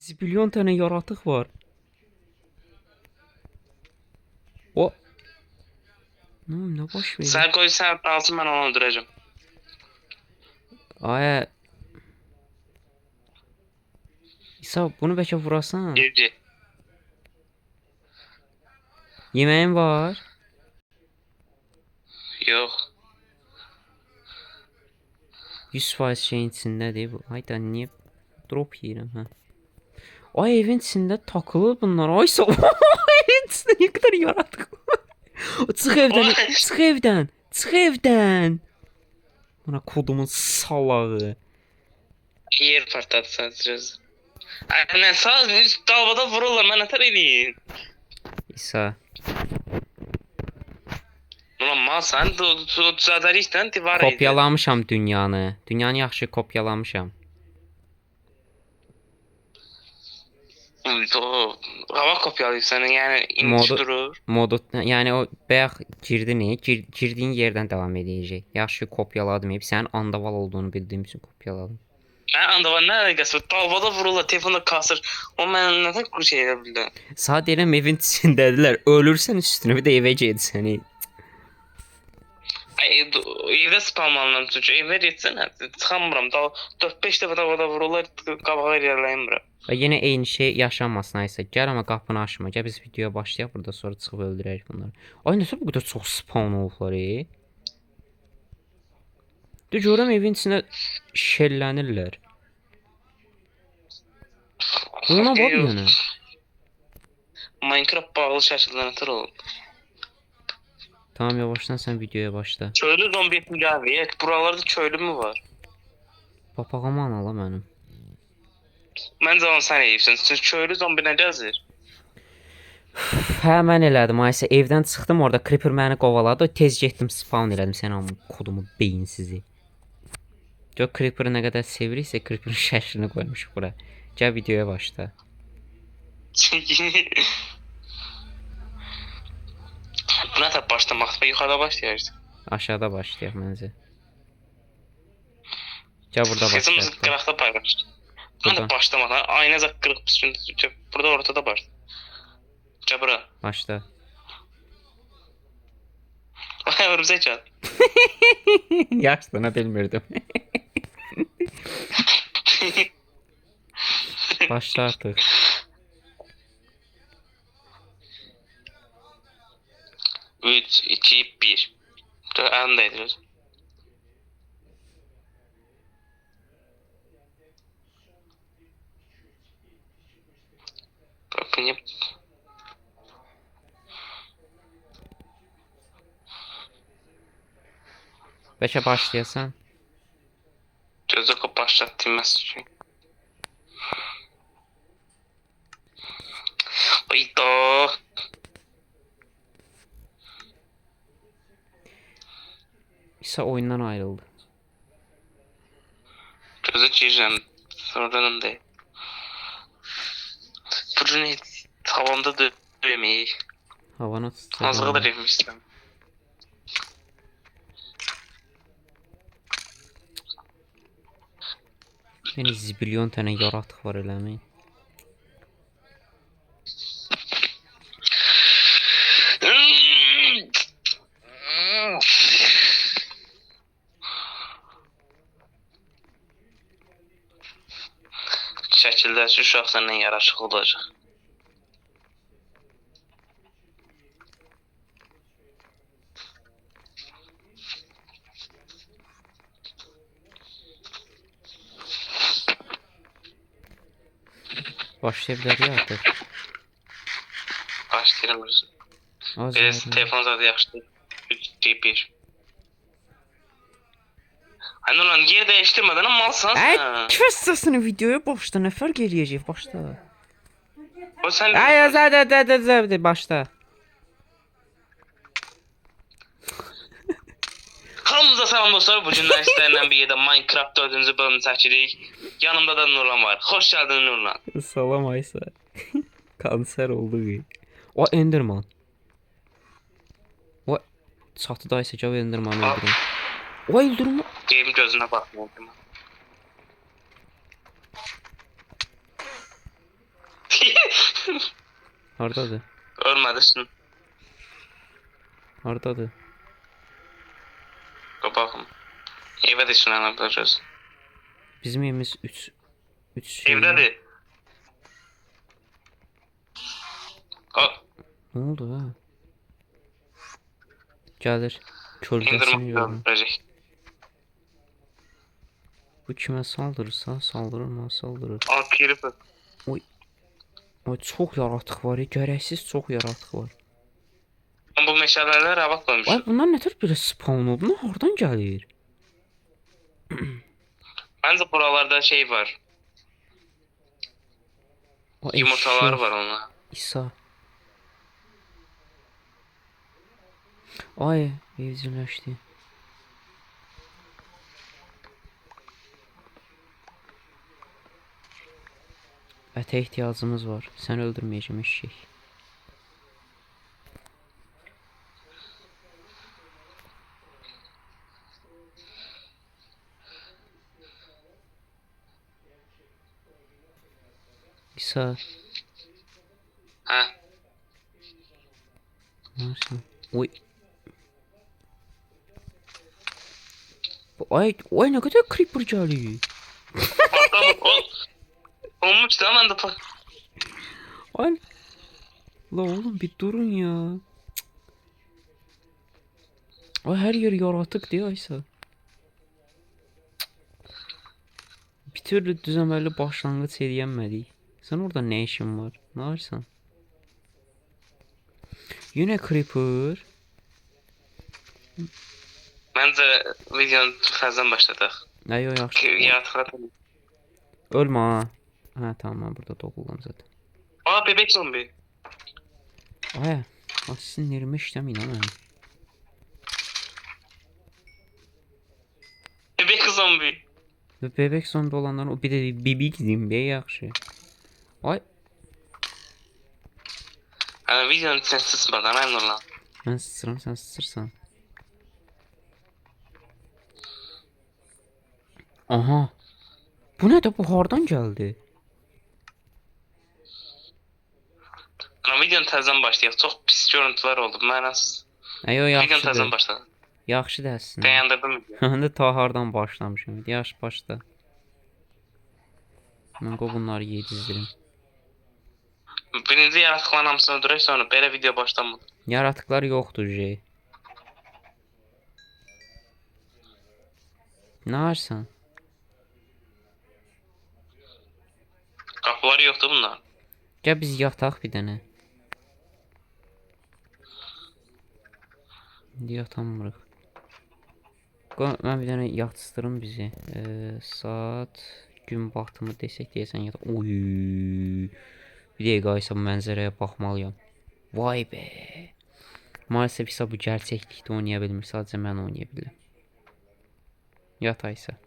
Zibilyon tane yaratık var. O ne baş verir? Sen koy sen alsın ben onu öldüreceğim. Ay İsa bunu bəlkə vurasan. Girdi. Yeməyin var. Yok. 100% şeyin içindədir bu. Hayda niyə drop yeyirəm hə? Ay evin içində takılı bunlar. Ay sağ evin içində nə qədər yaratıq. Çıx evdən, Oy. çıx evdən, çıx evdən. Buna kodumun salağı. Yer partladı sadece. Aynen sağ üst dalbada vururlar ben atar edeyim. İsa. Ulan mal sen düzeldir işte divar idi. Kopyalamışam dünyanı. Dünyanı yaxşı kopyalamışam. O hava kopyalayıp senin yani iniş Modu durur. modu yəni o bayaq girdin, girdiyin yerdən davam edəcək. Yaxşı kopyaladım. Hep sənin andaval olduğunu bildiyim üçün kopyaladım. Ben anda var ne alakası var? Dalbada vururlar telefonda kasır. O ben neden kur şey edebildi? Saat deyirəm evin içindədirlər. Ölürsən üstünə bir də evə getsən. Evde spamlandım çünkü eve geçsene. Çıkamıram. 4-5 defa da vururlar kabağa ilerleyemiyorum. Və yenə eyni şey yaşanmasın aysa. Gəl amma qapını açma. Gəl biz videoya başlayaq burada sonra çıxıb öldürərik bunları. Ay nəsə bu qədər çox spawn olublar. De görəm evin içində şellənirlər. Ona bax yəni. Minecraft bağlı şəkildən atır olub. Tamam yavaşdan sen videoya başla. Köylü zombi yapınca abi. Evet buralarda köylü mü var? Papağamı anala mənim. Məncə onu sən yeyibsən. Çünki köylü zombi nə gəzir? Hə mən elədim. Aysə evdən çıxdım orada creeper məni qovaladı. Tez getdim spawn elədim sən amma kodumu beyinsizi. Gör creeper'ı nə qədər seviriksə creeper'ın şəklini qoymuşuq bura. Gəl videoya başla. Buna da başlamaq və yuxarıda başlayırıq. Aşağıda başlayaq məncə. Gəl burada Kızımız başlayaq. qıraqda paylaşdı. Mən də başlamadan aynacaq qırıq çünki burada ortada başladı. Gəl bura. Başla. Ay örümcək gəl. Yaxşıdır, bilmirdim. Başla artıq. 3, 2, 1. Əlini dəydirir. Benim Bəlkə başlayasan. gözü başlatdığımız üçün. Ayda. İsa oyundan ayrıldı. Gözü girirəm. Sonradan deyil. Bunu havamda dövməyik. Havana tutacaq. Az kadar yemiştim. Yəni zibilyon tane yaratıq var eləmi. Şəkildə şu uşaq səndən yaraşıqlı olacaq. Başlaya bilərik artıq. Başlayırım özüm. Az Biraz yardım. telefon zaten yaxşı. 3, 2, 1. Hani ulan yer değiştirmeden ama malsın Ay, sen. kes səsini videoya başla. Nə fərq eləyəcək? Başla. O sen Ay, zaten başla. Hamınıza salam dostlar. Bugün sizlerle bir yerdə Minecraft 4-cü bölümü çəkirik. Yanımda da Nurlan var. Hoş geldin Nurlan. Salam Aysa. Kanser oldu. O Enderman. O çatıda Aysa gəl Endermanı öldürüm. O öldürmə. Game gözüne bakmıyorum. Hardadır? Ölmədisin. Hardadır? Baxım. Evə də işinə biləcəz. Bizim evimiz 3 şey. Evdədir. Ne oldu ha? Gəlir. Kölgəsini görürüm. Öldürməyəcək. Bu kimə saldırırsa saldırır mı? Saldırır. Creeper. Oy. Oy çox yaratıq var. Gərəksiz çox yaratıq var. Bu meşələrə rabaq Ay qoymuşuq. bunlar nə tür belə spawn oldu? Bunlar hardan gəlir? Məncə buralarda şey var. O Yumurtalar var onlar. İsa. Ay evcilleşdi. Ətə ihtiyacımız var. Sən öldürməyəcəm eşşək. İsa. Hə. Nasıl? Oy. Ay ne kadar creeper gəlir. Adam ol. Olmuş da mən də Ay. La oğlum bir durun ya. Ay her yer yaratık diye Aysa. Bir türlü düzenli başlangıç edəmədik. Sen orada ne işin var? Ne arsan? Yine creeper. Məncə videonu fəzdən başladıq. Ay o yaxşı. Yaratıqlar. Ölme ha. Ha tamam ben burada doğuldum zaten. Aa, bebek zombi. Ay. Sinirimi işləməyin ha mənim. Bebek zombi. Və bebek zombi olanların o bir de bebek zombi yaxşı. Ay. Hani videonun içine sısmadan emin ol lan. Ben sıçıram sen sıçırsan. Aha. Bu ne de bu hardan geldi? Hani videonun təzədən başlayaq. Çox pis görüntülər oldu. Mənasız. Ay o Videonun yaxşıdır. təzədən başladı. Yaxşı dersin. Dayandırdım videonu. Mən də ta hardan başlamışım. Yaş başla. Mən qoy bunları yedizdirim. Birinci yaratıqların hamısını öldürək, sonra belə video başlamadı. Yaratıklar yoxdur J. Ne arsan? Qapıları yoxdur bunlar. Gəl biz yataq bir dənə. İndi yatamırıq. Qoy mən bir dənə yatsıdırım bizi. Saat gün batımı desək deyəsən yataq. Oy. Bir dəqiqə Aysa bu mənzərəyə baxmalıyam. Vay be. Maalesef isə bu gerçəklikdə oynaya bilmir. Sadəcə mən oynaya bilirəm. Yat Aysa.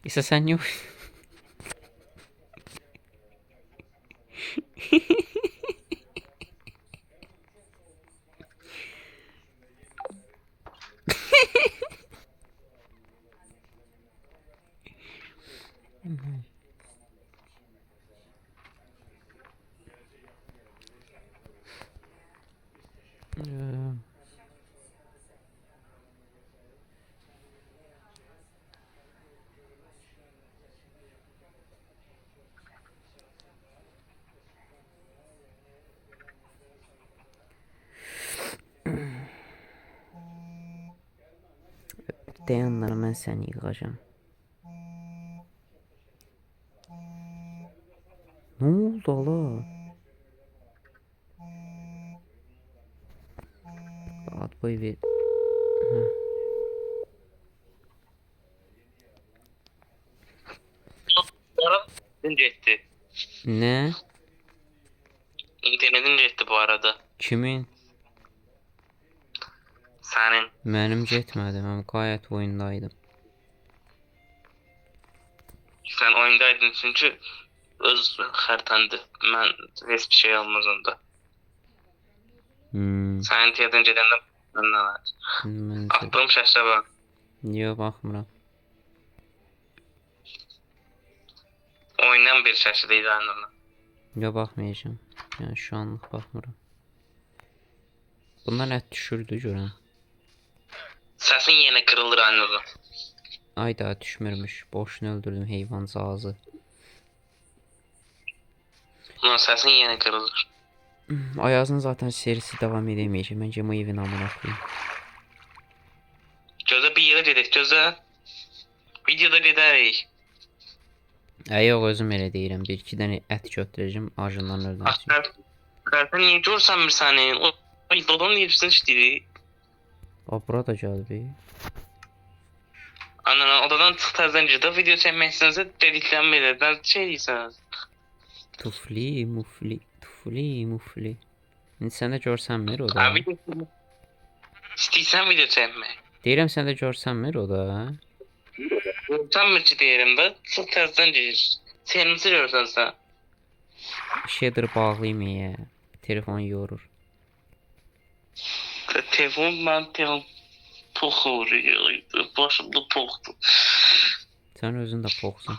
İsa sen niye Dayanlar mən səni yığacağım. Ne oldu ala? At boy ver. İnternetin getdi. Ne? İnternetin getdi bu arada. Kimin? Sənin. Mənim getmədi. Mən qayət oyundaydım. Sən oyundaydın çünki öz xəritəndə. Mən heç bir şey olmaz onda. Sənin tiyadan gedəndə məndən var. Məncə. Atdığım şəşə bax. Yox, baxmıram. Oyundan bir şəşə deyil aynı. Yox, baxmayacağım. Yəni şu anlıq baxmıram. Bundan ət düşürdü görən. Səsin yenə qırılır aynı. Ay daha düşmürmüş. Boşuna öldürdüm heyvancağızı. Bunun səsin yenə qırılır. Ayazın zaten serisi devam edemeyecek. Bence bu evin amına koyayım. Gözə bir yerə gedək, gözə. Videoda gedərik. Yox, özüm elə deyirəm. Bir iki dənə ət götürəcəm, ajından öldürəcəm. Qartın niyə görsən bir sənin? O dodan niyə işləyir? Bura da gəldi. Anana odadan çıx təzədən gir. Video çəkmək istəsə dediklərimi elə. Dən şey deyirsən. Tufli, mufli, tufli, mufli. İndi sən də görsənmir o da. Abi istəyirsən video çəkmək. Deyirəm sən də görsənmir o da. Görsən ki deyirəm də. Çıx təzədən gir. Sevimsiz görsən sən. Shader bağlayayım ya. Telefon yorur. Telefon mən telefon poxur. Başımda poxdur. Sən özün də poxsun.